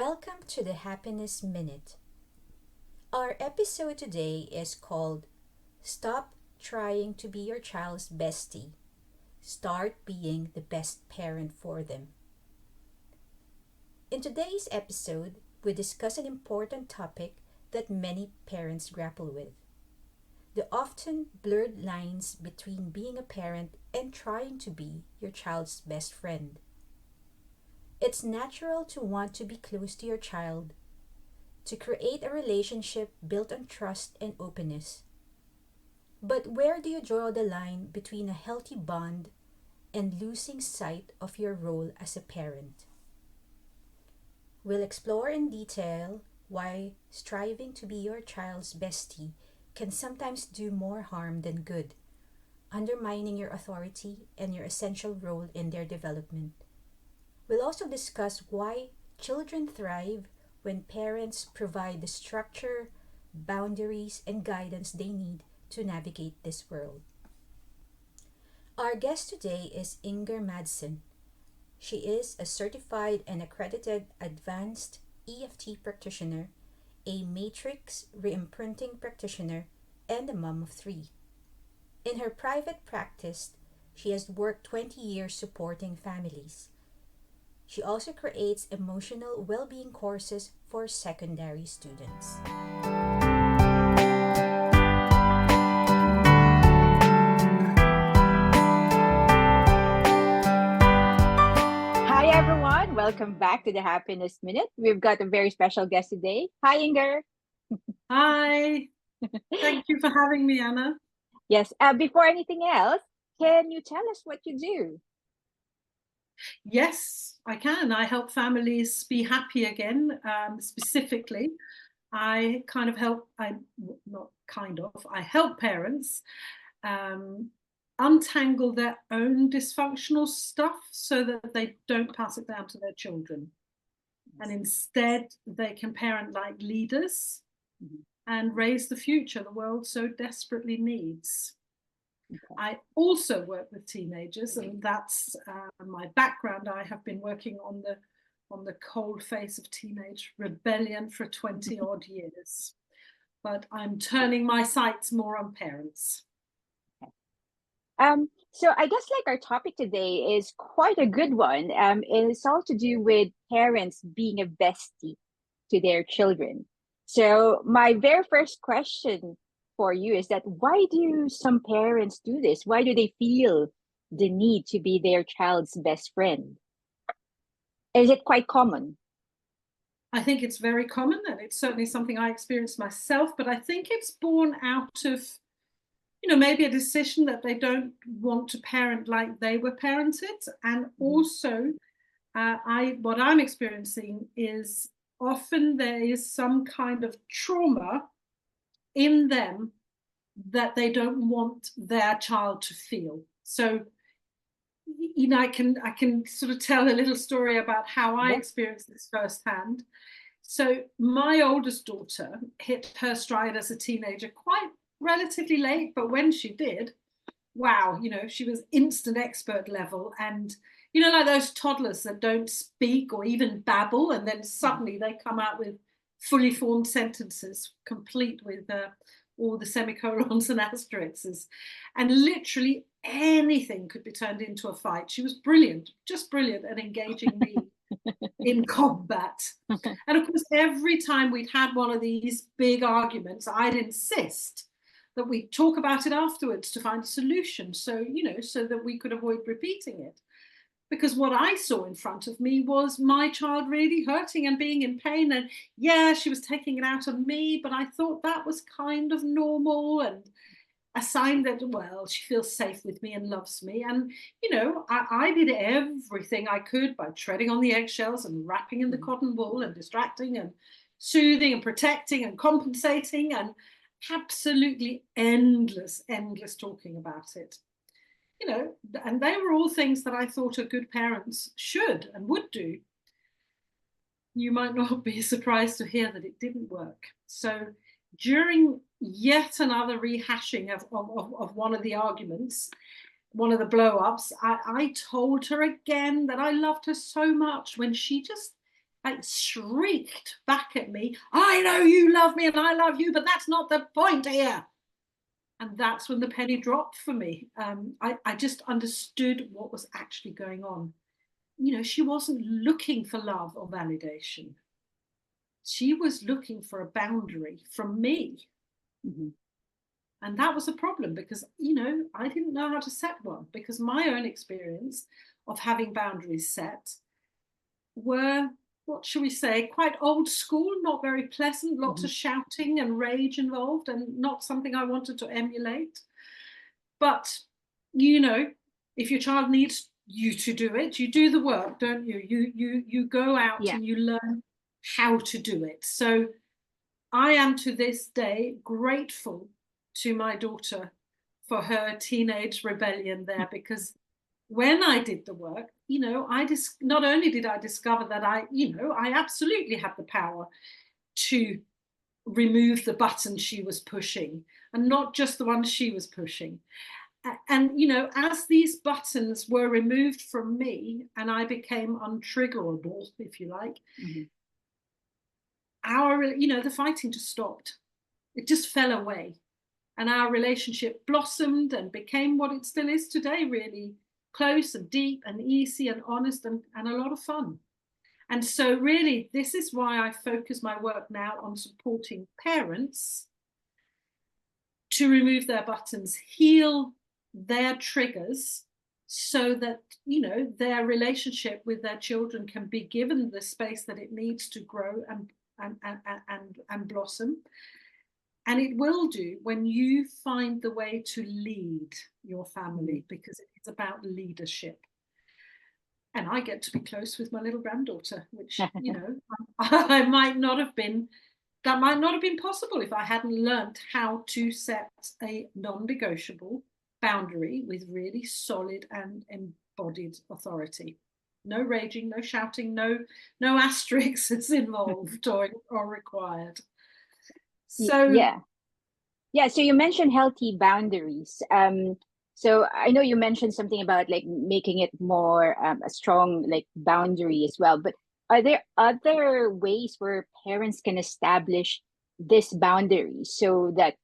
Welcome to the Happiness Minute. Our episode today is called Stop Trying to Be Your Child's Bestie. Start being the best parent for them. In today's episode, we discuss an important topic that many parents grapple with: the often blurred lines between being a parent and trying to be your child's best friend. It's natural to want to be close to your child, to create a relationship built on trust and openness. But where do you draw the line between a healthy bond and losing sight of your role as a parent? We'll explore in detail why striving to be your child's bestie can sometimes do more harm than good, undermining your authority and your essential role in their development. We'll also discuss why children thrive when parents provide the structure, boundaries, and guidance they need to navigate this world. Our guest today is Madsen. She is a certified and accredited advanced EFT practitioner, a matrix re-imprinting practitioner, and a mom of 3. In her private practice, she has worked 20 years supporting families. She also creates emotional well-being courses for secondary students. Hi everyone, welcome back to the Happiness Minute. We've got a very special guest today. Hi Inger. Hi, thank you for having me, Anna. Yes, before anything else, can you tell us what you do? Yes, I can. I help families be happy again. Specifically, I help parents untangle their own dysfunctional stuff so that they don't pass it down to their children. And instead, they can parent like leaders and raise the future the world so desperately needs. Okay. I also work with teenagers, and that's my background. I have been working on the cold face of teenage rebellion for 20 odd years, but I'm turning my sights more on parents. So I guess like our topic today is quite a good one. It's all to do with parents being a bestie to their children. So my very first question for you is that why do some parents do this? Why do they feel the need to be their child's best friend? Is it quite common? I think it's very common, and it's certainly something I experienced myself, but I think it's born out of, maybe a decision that they don't want to parent like they were parented. And also, what I'm experiencing is often there is some kind of trauma in them that they don't want their child to feel. So, I can sort of tell a little story about how I experienced this firsthand. So my oldest daughter hit her stride as a teenager quite relatively late, but when she did, wow, she was instant expert level. And, like those toddlers that don't speak or even babble, and then suddenly they come out with fully formed sentences, complete with all the semicolons and asterisks. And literally anything could be turned into a fight. She was brilliant, just brilliant at engaging me in combat. And of course, every time we'd had one of these big arguments, I'd insist that we talk about it afterwards to find a solution, so that we could avoid repeating it. Because what I saw in front of me was my child really hurting and being in pain. And yeah, she was taking it out of me, but I thought that was kind of normal and a sign that, well, she feels safe with me and loves me. And, I did everything I could by treading on the eggshells and wrapping in the cotton wool and distracting and soothing and protecting and compensating, and absolutely endless talking about it. And they were all things that I thought a good parents should and would do. You might not be surprised to hear that it didn't work. So during yet another rehashing of one of the arguments, one of the blow-ups, I told her again that I loved her so much when she just like shrieked back at me, I know you love me and I love you, but that's not the point here. And that's when the penny dropped for me. I just understood what was actually going on. You know, she wasn't looking for love or validation. She was looking for a boundary from me. Mm-hmm. And that was a problem because, you know, I didn't know how to set one, because my own experience of having boundaries set were, what should we say, quite old school, not very pleasant, lots of shouting and rage involved, and not something I wanted to emulate. But, you know, if your child needs you to do it, you do the work, don't you? You go out and you learn how to do it. So I am to this day grateful to my daughter for her teenage rebellion there, because when I did the work, you know, not only did I discover that I absolutely had the power to remove the buttons she was pushing, and not just the ones she was pushing. And, you know, as these buttons were removed from me and I became untriggerable, if you like, the fighting just stopped. It just fell away. And our relationship blossomed and became what it still is today, really close and deep and easy and honest and a lot of fun. And so really, this is why I focus my work now on supporting parents to remove their buttons, heal their triggers, so that, you know, their relationship with their children can be given the space that it needs to grow and blossom. And it will do when you find the way to lead your family, because it's about leadership. And I get to be close with my little granddaughter, which, you know, that might not have been possible if I hadn't learned how to set a non-negotiable boundary with really solid and embodied authority. No raging, no shouting, no asterisks involved or required. So so you mentioned healthy boundaries. So I know you mentioned something about like making it more a strong like boundary as well, but are there other ways where parents can establish this boundary so that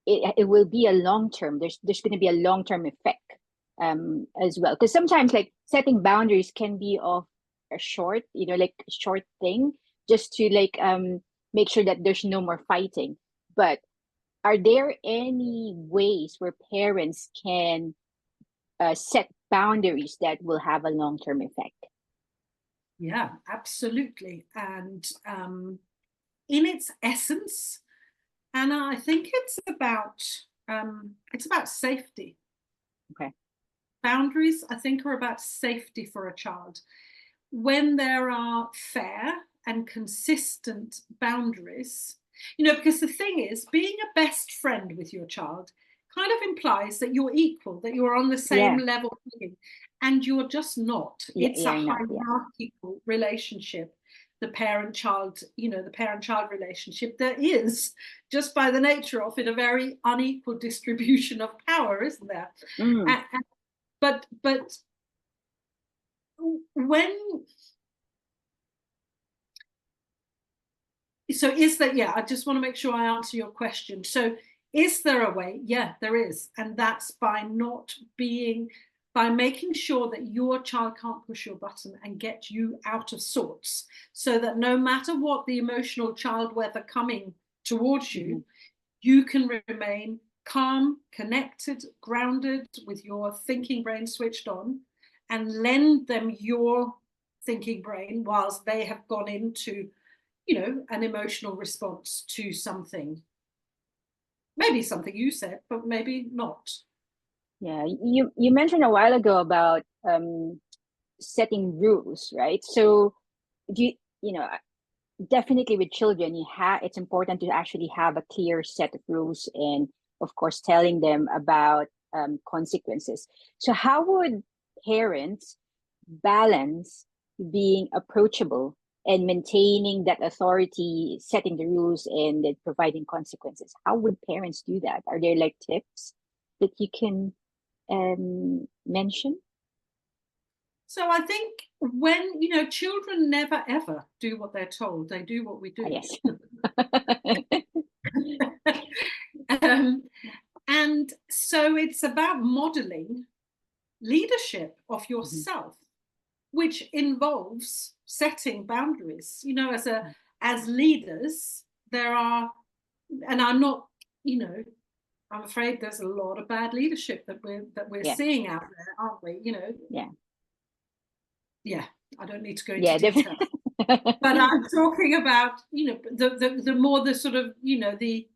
it will be a long term, there's going to be a long term effect as well? Because sometimes like setting boundaries can be of a short, like short thing, just to like make sure that there's no more fighting. But are there any ways where parents can set boundaries that will have a long-term effect? Yeah, absolutely. And in its essence, Anna, I think it's about safety. Okay. Boundaries, I think, are about safety for a child. When there are fair and consistent boundaries, because the thing is, being a best friend with your child kind of implies that you're equal, that you're on the same level, and you're just not. It's a hierarchical relationship. The parent-child relationship, there is, just by the nature of it, a very unequal distribution of power, isn't there? But when, so is that, I just want to make sure I answer your question. So is there a way? Yeah, there is. And that's by making sure that your child can't push your button and get you out of sorts, so that no matter what the emotional child weather coming towards you, you can remain calm, connected, grounded, with your thinking brain switched on, and lend them your thinking brain whilst they have gone into, an emotional response to something. Maybe something you said, but maybe not. Yeah, you mentioned a while ago about setting rules, right? So definitely with children, it's important to actually have a clear set of rules, and of course telling them about consequences. So how would parents balance being approachable and maintaining that authority, setting the rules and then providing consequences? How would parents do that? Are there like tips that you can mention? So I think when, children never ever do what they're told, they do what we do. Yes. And so it's about modeling leadership of Mm-hmm. yourself, which involves setting boundaries. As leaders, there are, and I'm not, I'm afraid there's a lot of bad leadership that we're Yeah. seeing out there, aren't we? Yeah. Yeah, I don't need to go into Yeah, detail. But I'm talking about, the more the sort of, the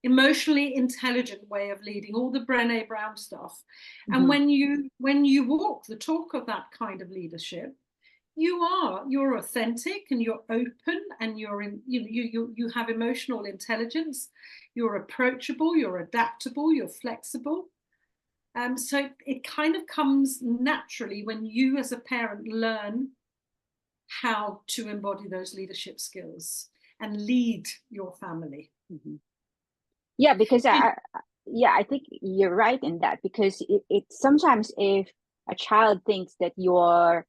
emotionally intelligent way of leading, all the Brené Brown stuff. And Mm-hmm. when you walk the talk of that kind of leadership, you're authentic and you're open and you have emotional intelligence, you're approachable, you're adaptable, you're flexible. So it kind of comes naturally when you as a parent learn how to embody those leadership skills and lead your family. Mm-hmm. Yeah, because I think you're right in that, because it sometimes, if a child thinks that you're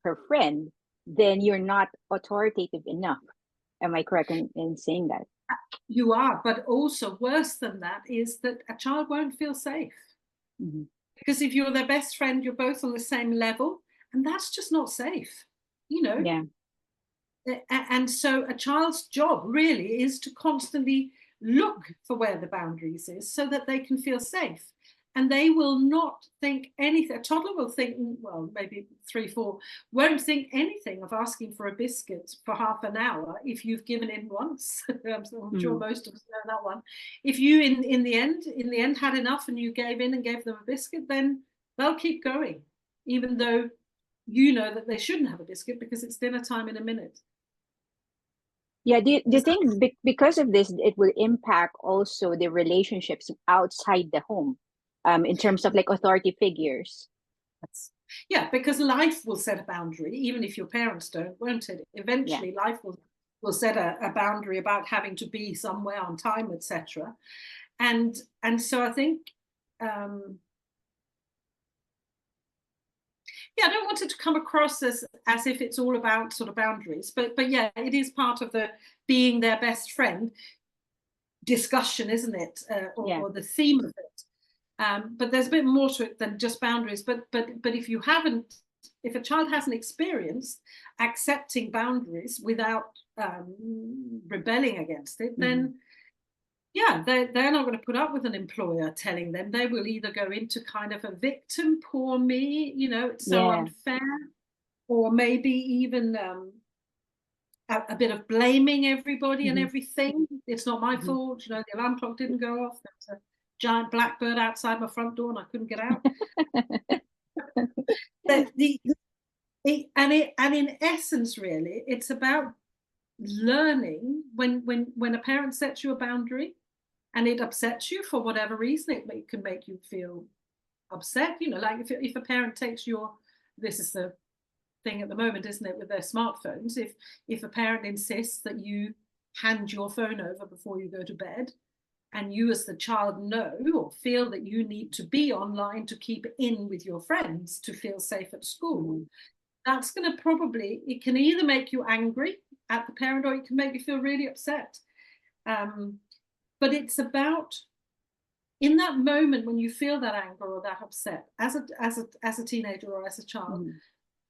her friend, then you're not authoritative enough. Am I correct in saying that? You are, but also worse than that is that a child won't feel safe. Mm-hmm. Because if you're their best friend, you're both on the same level, and that's just not safe, Yeah. And so a child's job really is to constantly look for where the boundaries is so that they can feel safe. And they will not think anything. A toddler will think, well, maybe 3, 4, won't think anything of asking for a biscuit for half an hour if you've given in once. I'm sure most of us know that one. If you in the end had enough and you gave in and gave them a biscuit, then they'll keep going, even though you know that they shouldn't have a biscuit because it's dinner time in a minute. Yeah, do you think because of this, it will impact also the relationships outside the home, in terms of like authority figures? Yeah, because life will set a boundary, even if your parents don't, won't it? Eventually, life will set a boundary about having to be somewhere on time, etc. And so I think, I don't want it to come across as if it's all about sort of boundaries, but yeah, it is part of the being their best friend discussion, isn't it? Or the theme of it. But there's a bit more to it than just boundaries. But if a child hasn't experienced accepting boundaries without rebelling against it, then they're not going to put up with an employer telling them. They will either go into kind of a victim, poor me, it's so unfair, or maybe even a bit of blaming everybody and everything. It's not my fault, the alarm clock didn't go off. There's a giant blackbird outside my front door and I couldn't get out. And in essence, really, it's about learning when a parent sets you a boundary and it upsets you for whatever reason. It can make you feel upset, like if a parent takes this is the thing at the moment, isn't it, with their smartphones, if a parent insists that you hand your phone over before you go to bed, and you as the child know or feel that you need to be online to keep in with your friends to feel safe at school, that's going to it can either make you angry at the parent or it can make you feel really upset. But it's about, in that moment when you feel that anger or that upset as a teenager or as a child,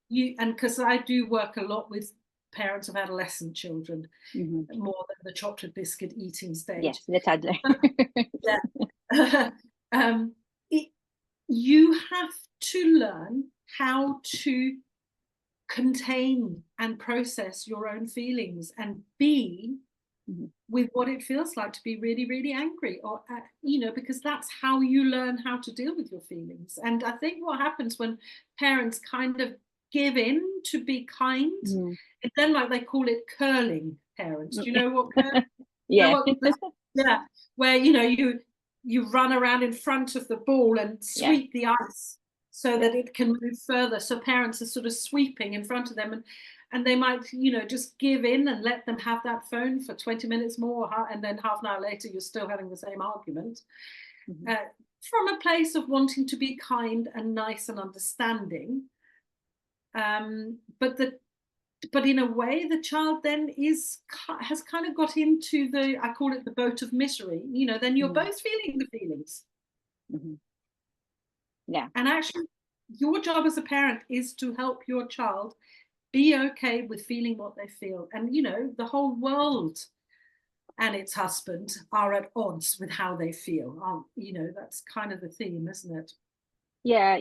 and because I do work a lot with parents of adolescent children, more than the chocolate biscuit eating stage. Yes, the toddler. You have to learn how to contain and process your own feelings and be with what it feels like to be really, really angry, or because that's how you learn how to deal with your feelings. And I think what happens when parents kind of give in to be kind, it's then like they call it curling parents. Do you know what curling? Where you run around in front of the ball and sweep the ice so that it can move further. So parents are sort of sweeping in front of them, and they might just give in and let them have that phone for 20 minutes more, and then half an hour later you're still having the same argument, from a place of wanting to be kind and nice and understanding. But in a way, the child then has kind of got into I call it the boat of misery. Then you're both feeling the feelings. Yeah. And actually, your job as a parent is to help your child be okay with feeling what they feel. And, the whole world and its husband are at odds with how they feel. That's kind of the theme, isn't it? Yeah,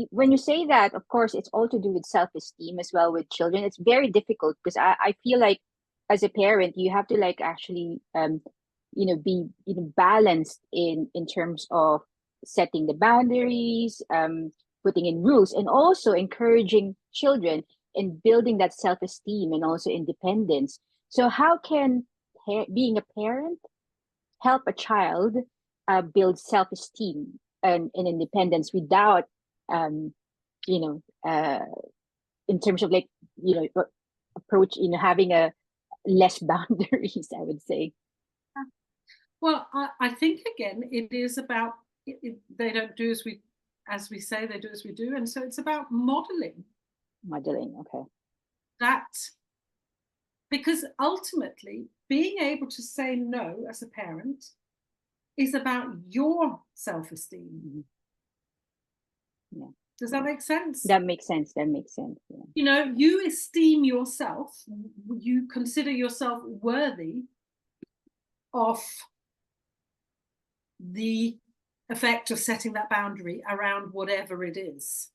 when you say that, of course, it's all to do with self-esteem as well with children. It's very difficult because I feel like as a parent, you have to like actually be balanced in terms of setting the boundaries, putting in rules, and also encouraging children and building that self-esteem and also independence. So how can being a parent help a child build self-esteem and independence without you know in terms of like approach having a less boundaries, I would say. Well, I think again it is about they don't do as we say, they do as we do, and so it's about modeling. Okay. That, because ultimately being able to say no as a parent is about your self-esteem. Yeah. Does that make sense? That makes sense. Yeah. You esteem yourself, you consider yourself worthy of the effect of setting that boundary around whatever it is.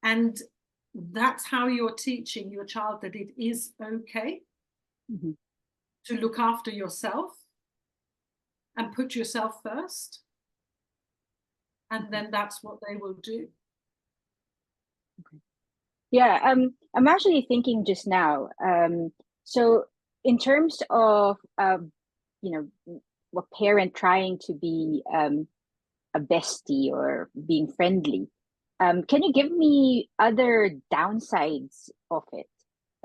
And that's how you're teaching your child that it is okay to look after yourself and put yourself first. And then that's what they will do. Yeah, I'm actually thinking just now. So in terms of a parent trying to be a bestie or being friendly, can you give me other downsides of it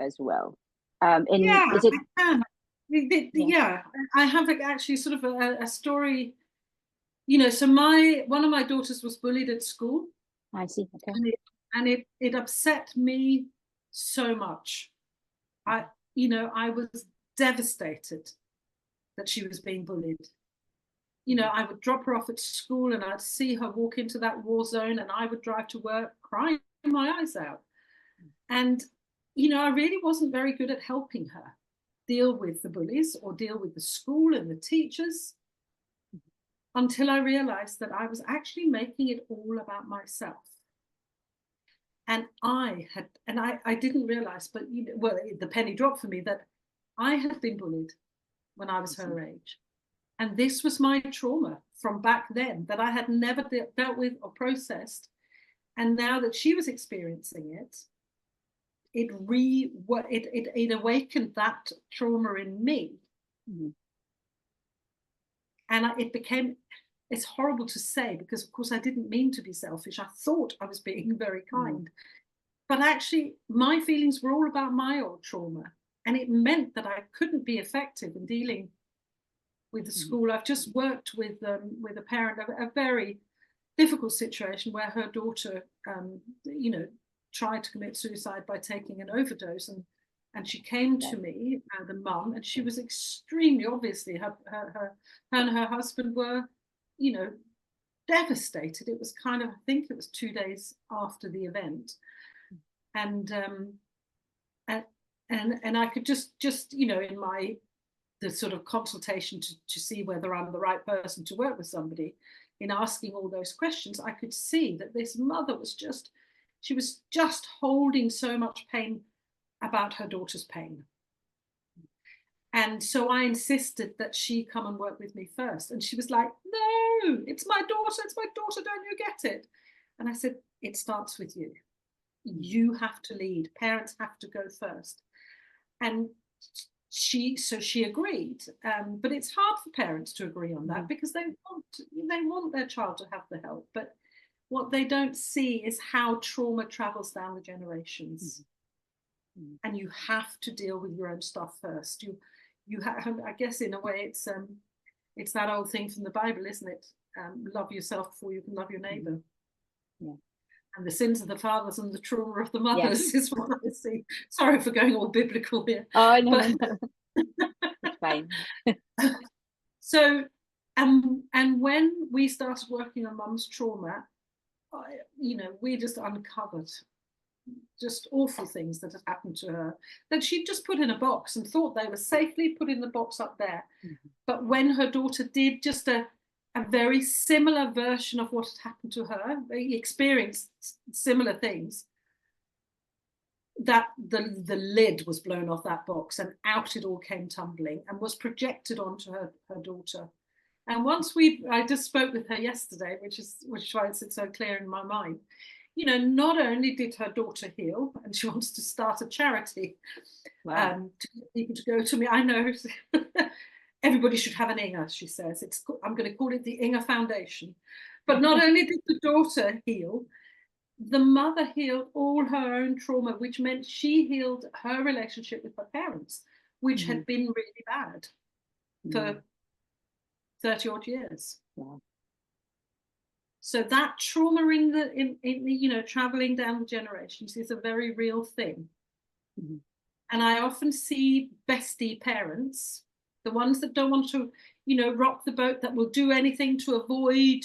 as well? And is it? I can. Yeah, I have actually sort of a story. So one of my daughters was bullied at school. I see. Okay. And it upset me so much. I was devastated that she was being bullied. I would drop her off at school and I'd see her walk into that war zone, and I would drive to work crying my eyes out. And, I really wasn't very good at helping her deal with the bullies or deal with the school and the teachers, until I realized that I was actually making it all about myself. And I didn't realize, but the penny dropped for me that I had been bullied when I was her age. And this was my trauma from back then that I had never dealt with or processed. And now that she was experiencing it, it awakened that trauma in me. And it's horrible to say, because of course I didn't mean to be selfish. I thought I was being very kind. But actually my feelings were all about my old trauma. And it meant that I couldn't be effective in dealing with the school. I've just worked with a parent, a very difficult situation where her daughter, tried to commit suicide by taking an overdose, and she came to me, the mum, and she was extremely, obviously, her and her husband were, devastated. It was kind of, I think it was 2 days after the event, and I could just in the sort of consultation to see whether I'm the right person to work with somebody, in asking all those questions, I could see that this mother was just holding so much pain about her daughter's pain. And so I insisted that she come and work with me first. And she was like, no, it's my daughter, don't you get it? And I said, it starts with you. You have to lead. Parents have to go first. And she agreed, but it's hard for parents to agree on that, because they want their child to have the help, but what they don't see is how trauma travels down the generations. And you have to deal with your own stuff first. You have, I guess, in a way, it's that old thing from the Bible, isn't it? Love yourself before you can love your neighbor. And the sins of the fathers and the trauma of the Yeah. mothers is what I see. Sorry for going all biblical here. Oh, no, But no, no. It's fine. so, and when we started working on mum's trauma, we just uncovered just awful things that had happened to her that she'd just put in a box and thought they were safely put in the box up there. Mm-hmm. But when her daughter did just a very similar version of what had happened to her, they experienced similar things, that the lid was blown off that box and out it all came tumbling and was projected onto her daughter. And once I just spoke with her yesterday, which is why it's so clear in my mind. Not only did her daughter heal, and she wants to start a charity. Wow. To get people to go to me. I know everybody should have an Inga, she says. I'm going to call it the Inga Foundation. But not only did the daughter heal, the mother healed all her own trauma, which meant she healed her relationship with her parents, which had been really bad for 30 odd years. Wow. So that trauma in traveling down the generations is a very real thing. Mm-hmm. And I often see bestie parents, the ones that don't want to, rock the boat, that will do anything to avoid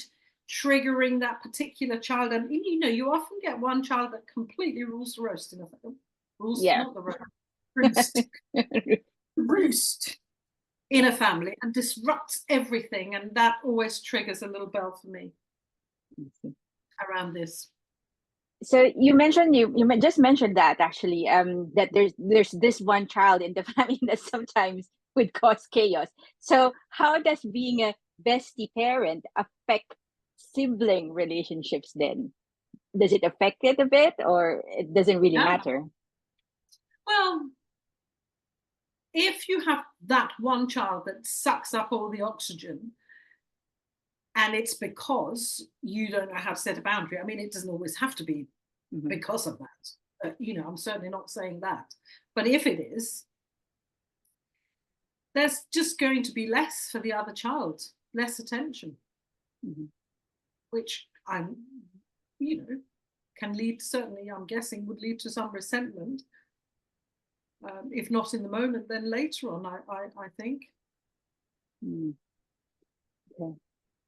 triggering that particular child. And, you often get one child that completely rules the roast in a family. Not the roast, roost in a family, and disrupts everything. And that always triggers a little bell for me around this. So you mentioned you just mentioned that actually that there's this one child in the family that sometimes would cause chaos. So how does being a bestie parent affect sibling relationships then? Does it affect it a bit, or it doesn't really matter? Well, if you have that one child that sucks up all the oxygen, and it's because you don't know how to set a boundary. I mean, it doesn't always have to be because of that. I'm certainly not saying that. But if it is, there's just going to be less for the other child, less attention, which can lead, certainly, I'm guessing, would lead to some resentment. If not in the moment, then later on, I think. Okay.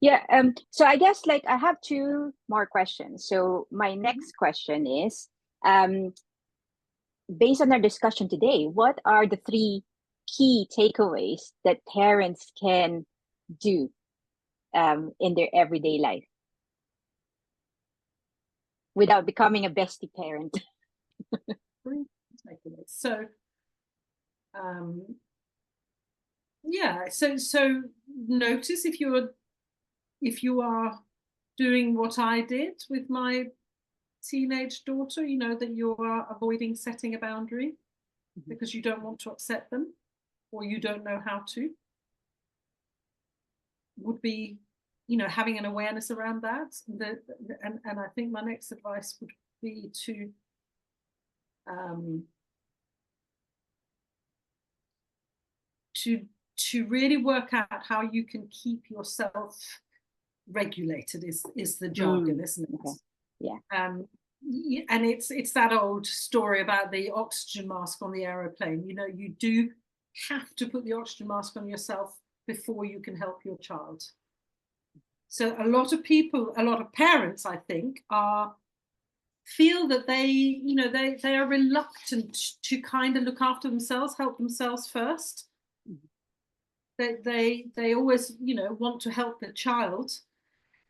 Yeah, so I guess I have two more questions. So my next question is, based on our discussion today, what are the 3 key takeaways that parents can do in their everyday life without becoming a bestie parent? So, so notice if you are doing what I did with my teenage daughter, that you are avoiding setting a boundary because you don't want to upset them or you don't know how to, would be, having an awareness around that. And I think my next advice would be to really work out how you can keep yourself regulated is the jargon, isn't it? Okay. Yeah. And it's that old story about the oxygen mask on the aeroplane. You do have to put the oxygen mask on yourself before you can help your child. So a lot of parents, I think, feel that they are reluctant to kind of look after themselves, help themselves first. They always, want to help the child,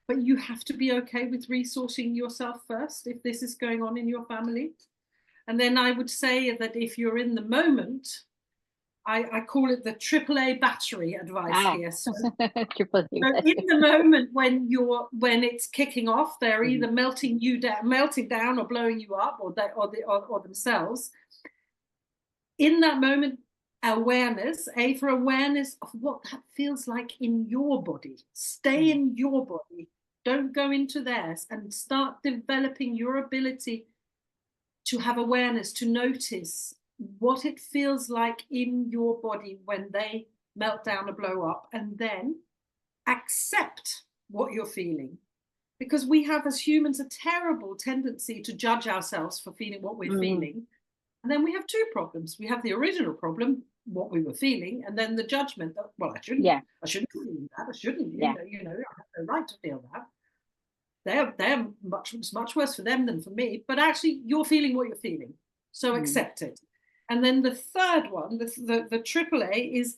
but you have to be okay with resourcing yourself first if this is going on in your family. And then I would say that if you're in the moment, I call it the AAA battery advice here. So, AAA in the moment when it's kicking off, they're either melting down or blowing you up, or themselves. In that moment, awareness of what that feels like in your body. Stay in your body. Don't go into theirs, and start developing your ability to have awareness, to notice what it feels like in your body when they melt down or blow up, and then accept what you're feeling. because we have as humans a terrible tendency to judge ourselves for feeling what we're feeling. And then we have two problems. We have the original problem, what we were feeling, and then the judgment that, well, I shouldn't be feeling that. I shouldn't, you know, I have no right to feel that. They're much worse for them than for me. But actually, you're feeling what you're feeling, so accept it. And then the third one, the triple A, is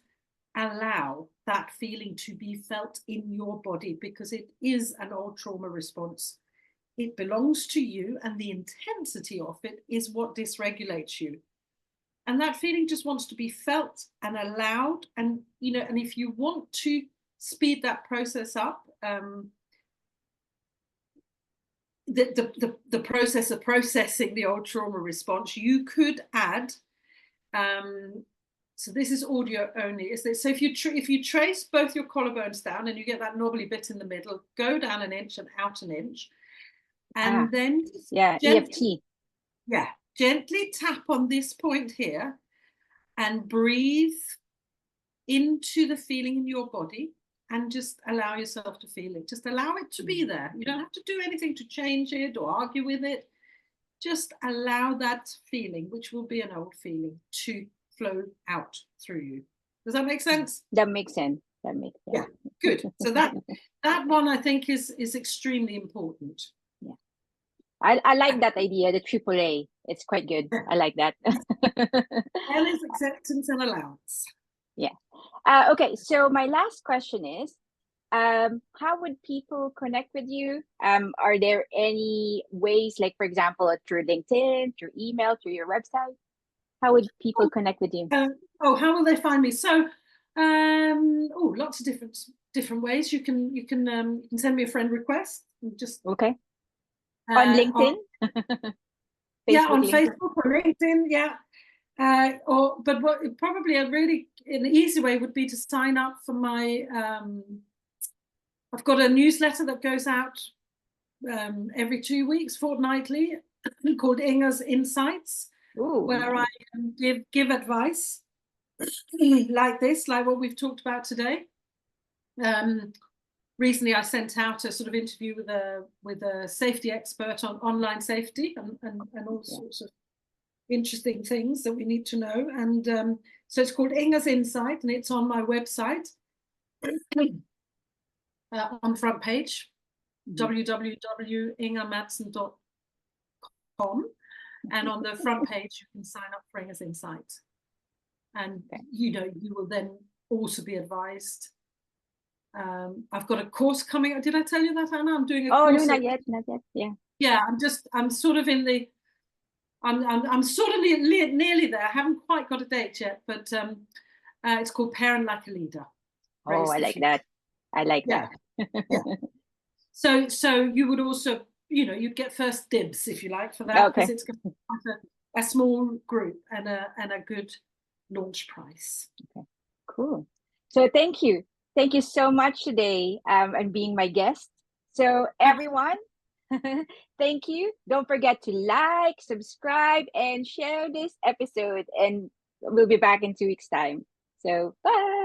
allow that feeling to be felt in your body, because it is an old trauma response. It belongs to you, and the intensity of it is what dysregulates you. And that feeling just wants to be felt and allowed. And, you know, and if you want to speed that process up, the process of processing the old trauma response, you could add, so this is audio only, is this? So if you trace both your collarbones down and you get that knobbly bit in the middle, go down an inch and out an inch, and then EFT. Yeah, gently tap on this point here and breathe into the feeling in your body, and just allow yourself to feel it. Just allow it to be there. You don't have to do anything to change it or argue with it. Just allow that feeling, which will be an old feeling, to flow out through you. Does that make sense? That makes sense. Yeah, good. So that one, I think, is extremely important. Yeah, I like that idea, the AAA. It's quite good. I like that. L is acceptance and allowance. Yeah. Okay, so my last question is, how would people connect with you? Are there any ways, like, for example, through LinkedIn, through email, through your website? How would people connect with you? How will they find me? So, lots of different ways. You can send me a friend request. Just on LinkedIn. On Facebook or LinkedIn. Yeah. But what probably an easy way would be to sign up for my. I've got a newsletter that goes out every 2 weeks, fortnightly, called Inga's Insights. Ooh, where nice. I give advice like this, like what we've talked about today. Recently, I sent out a sort of interview with a safety expert on online safety and all sorts of interesting things that we need to know. And so it's called Inga's Insight, and it's on my website on the front page, www.ingamadsen.com. And on the front page, you can sign up for Inga's Insight. And, you know, you will then also be advised. I've got a course coming. Did I tell you that, Anna? I'm doing a course. Oh, no, not yet. Yeah. Yeah, I'm sort of in the, I'm sort of nearly there. I haven't quite got a date yet, but it's called Parent Like a Leader. Oh, I like that. I like that. Yeah. So you would also, you know, you'd get first dibs, if you like, for that, because it's going to be a small group and a good launch price. Okay, cool. So thank you so much today, and being my guest. So everyone, thank you. Don't forget to like, subscribe, and share this episode, and we'll be back in 2 weeks' time. So bye.